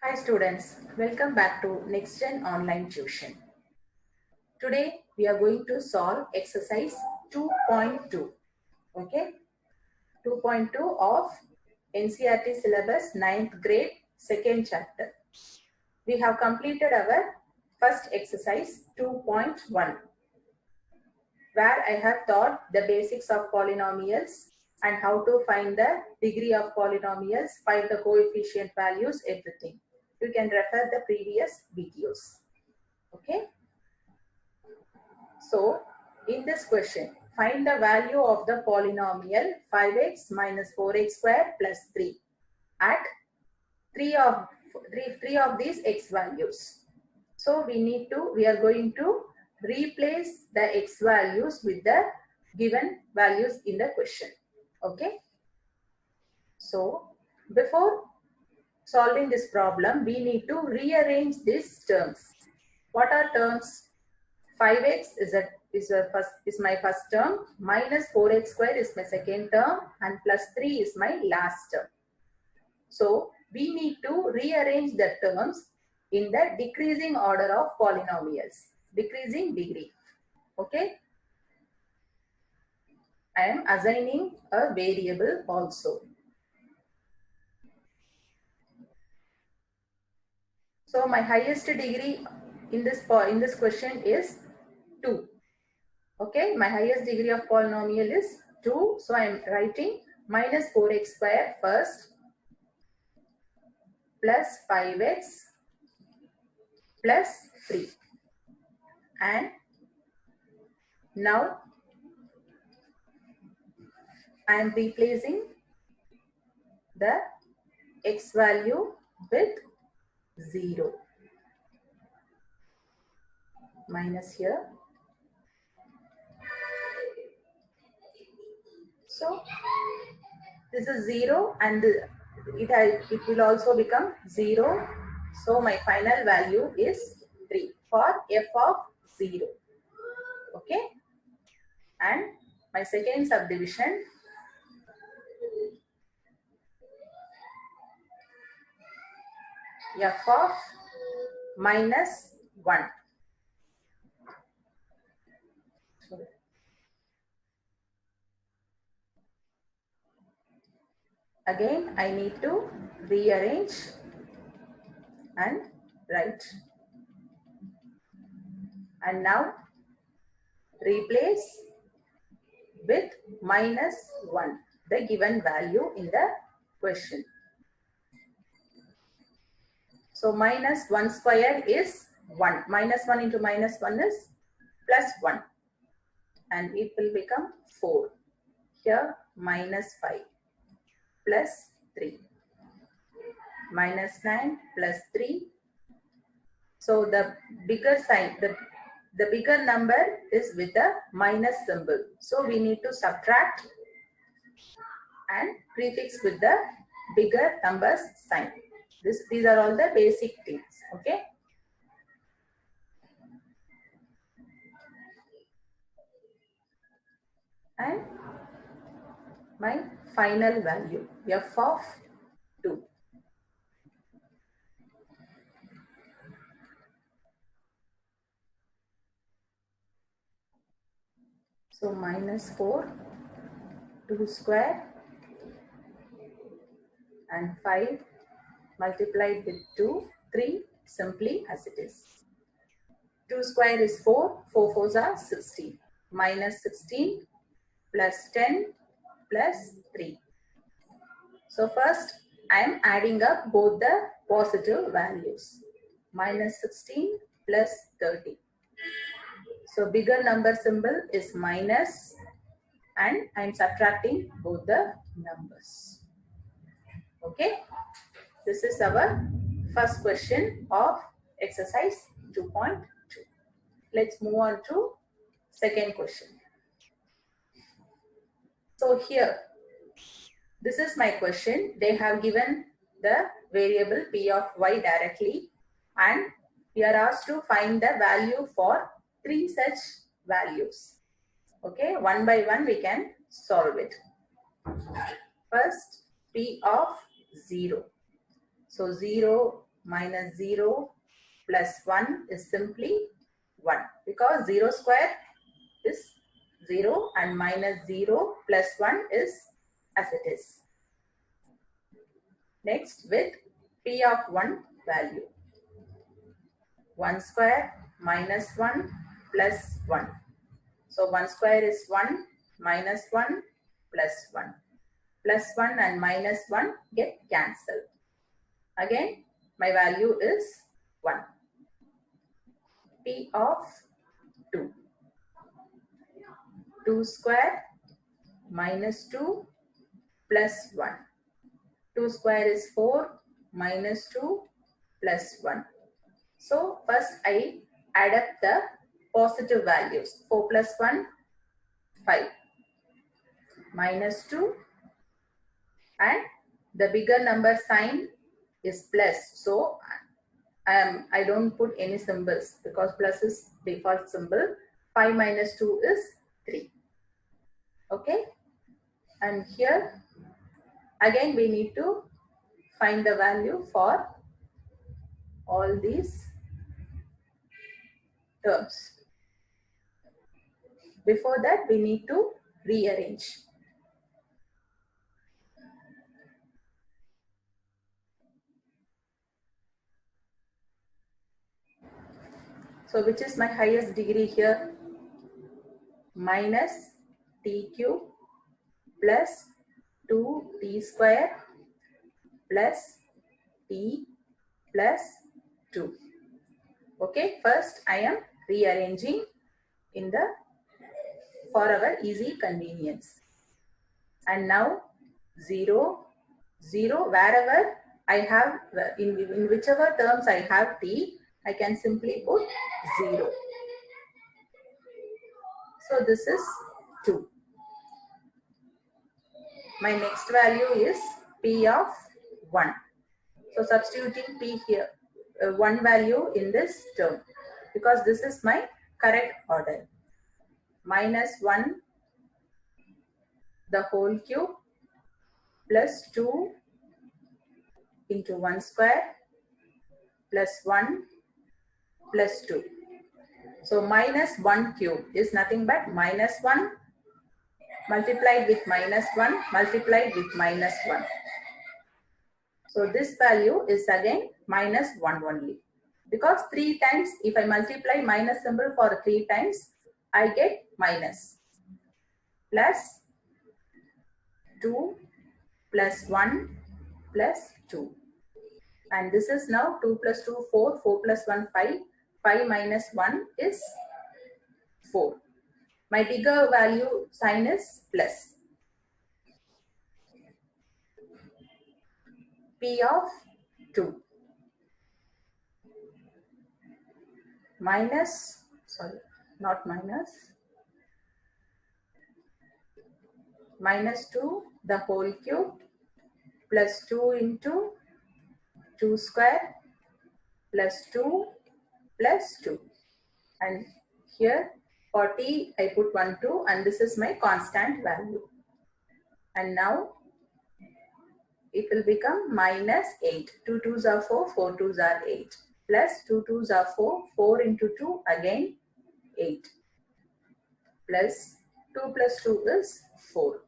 Hi students, welcome back to NextGen Online Tuition. Today we are going to solve exercise 2.2. Okay, 2.2 of NCERT syllabus 9th grade 2nd chapter. We have completed our first exercise 2.1 where I have taught the basics of polynomials and how to find the degree of polynomials, find the coefficient values, everything. You can refer the previous videos. Okay. So, in this question, find the value of the polynomial 5x minus 4x squared plus 3 at three of these x values. So, we are going to replace the x values with the given values in the question. Okay. So, before solving this problem, we need to rearrange these terms. What are terms? 5x is my first term, minus 4x square is my second term, and plus 3 is my last term. So we need to rearrange the terms in the decreasing order of polynomials, decreasing degree. Okay. I am assigning a variable also. So my highest degree in this question is 2. Okay, my highest degree of polynomial is 2. So I am writing minus 4x square first plus 5x plus 3. And now I am replacing the x value with 0. Minus here. So this is 0 and it will also become 0. So my final value is 3 for f of 0. Okay. And my second subdivision, f of minus 1. Again, I need to rearrange and write. And now replace with minus 1, the given value in the question. So minus 1 square is 1. Minus 1 into minus 1 is plus 1. And it will become 4. Here minus 5 plus 3. Minus 9 plus 3. So the bigger sign, the bigger number is with the minus symbol. So we need to subtract and prefix with the bigger numbers sign. These are all the basic things. Okay. And my final value, f of 2. So minus 4, 2 square and 5 multiplied with 2, 3 simply as it is. 2 square is 4, 4 fours are 16. Minus 16 plus 10 plus 3. So first I am adding up both the positive values. Minus 16 plus 30. So bigger number symbol is minus and I am subtracting both the numbers. Okay. This is our first question of exercise 2.2. Let's move on to second question. So here, this is my question. They have given the variable p of y directly and we are asked to find the value for 3 such values. Okay, one by one we can solve it. First, p of 0. So 0 minus 0 plus 1 is simply 1, because 0 square is 0 and minus 0 plus 1 is as it is. Next, with P of 1 value. 1 square minus 1 plus 1. So 1 square is 1, minus 1 plus 1. Plus 1 and minus 1 get cancelled. Again, my value is 1. P of 2. 2 square minus 2 plus 1. 2 square is 4 minus 2 plus 1. So first I add up the positive values. 4 plus 1, 5. Minus 2, and the bigger number sign is plus. So I don't put any symbols because plus is default symbol. 5 minus 2 is 3. Okay. And here again we need to find the value for all these terms. Before that we need to rearrange. So which is my highest degree here? Minus t cube plus 2t square plus t plus 2. Okay, first I am rearranging in the for our easy convenience. And now 0, 0, wherever I have, in whichever terms I have t, I can simply put 0. So this is 2. My next value is P of 1. So substituting P here, 1 value in this term, because this is my correct order. Minus 1 the whole cube plus 2 into 1 square plus 1 plus 2. So minus 1 cube is nothing but minus 1 multiplied with minus 1 multiplied with minus 1. So this value is again minus 1 only. Because 3 times, if I multiply minus symbol for 3 times, I get minus. Plus 2 plus 1 plus 2. And this is now 2 plus 2, 4, 4 plus 1, 5. 5 minus 1 is 4. My bigger value sign is plus. P of 2. Minus, sorry, not minus. Minus 2 the whole cube plus 2 into 2 square plus 2 plus 2. And here for t I put 1, 2, and this is my constant value. And now it will become minus 8. 2 2s are 4, 4 2s are 8. Plus 2 2s are 4, 4 into 2 again 8. Plus 2 plus 2 is 4.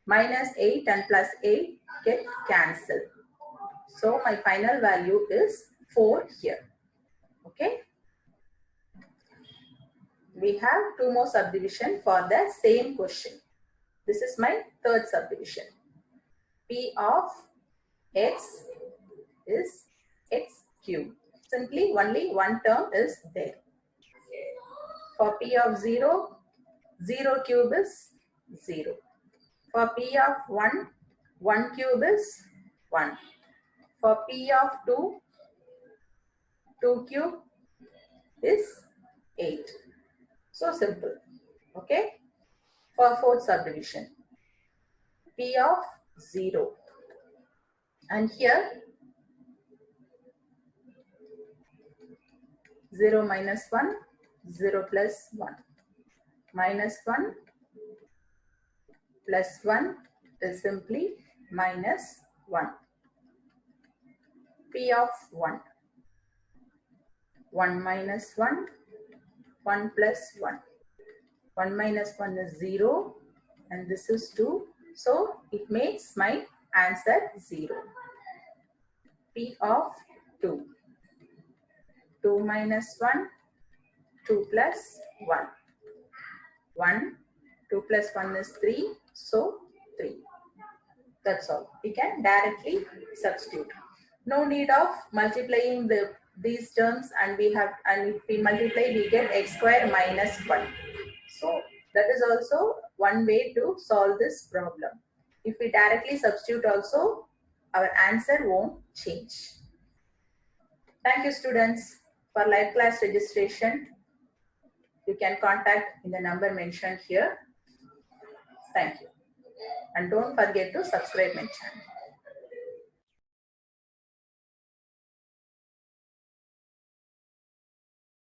Minus 8 and plus 8 get cancelled. So my final value is 4 here. Okay. We have 2 more subdivision for the same question. This is my third subdivision. P of x is x cube. Simply only one term is there. For P of 0, 0 cube is 0. For P of 1, 1 cube is 1. For P of 2, 2 cube is 8. So simple. Okay. For fourth subdivision, P of 0. And here 0 minus 1, 0 plus 1. Minus 1 plus 1 is simply minus 1. P of 1. 1 minus 1, 1 plus 1. 1 minus 1 is 0 and this is 2. So it makes my answer 0. P of 2. 2 minus 1, 2 plus 1. 1, 2 plus 1 is 3. So 3. That's all. We can directly substitute. No need of multiplying these terms, and if we multiply we get x square minus 1. So that is also one way to solve this problem. If we directly substitute also, our answer won't change. Thank you students. For live class registration, you can contact in the number mentioned here. Thank you. And don't forget to subscribe my channel.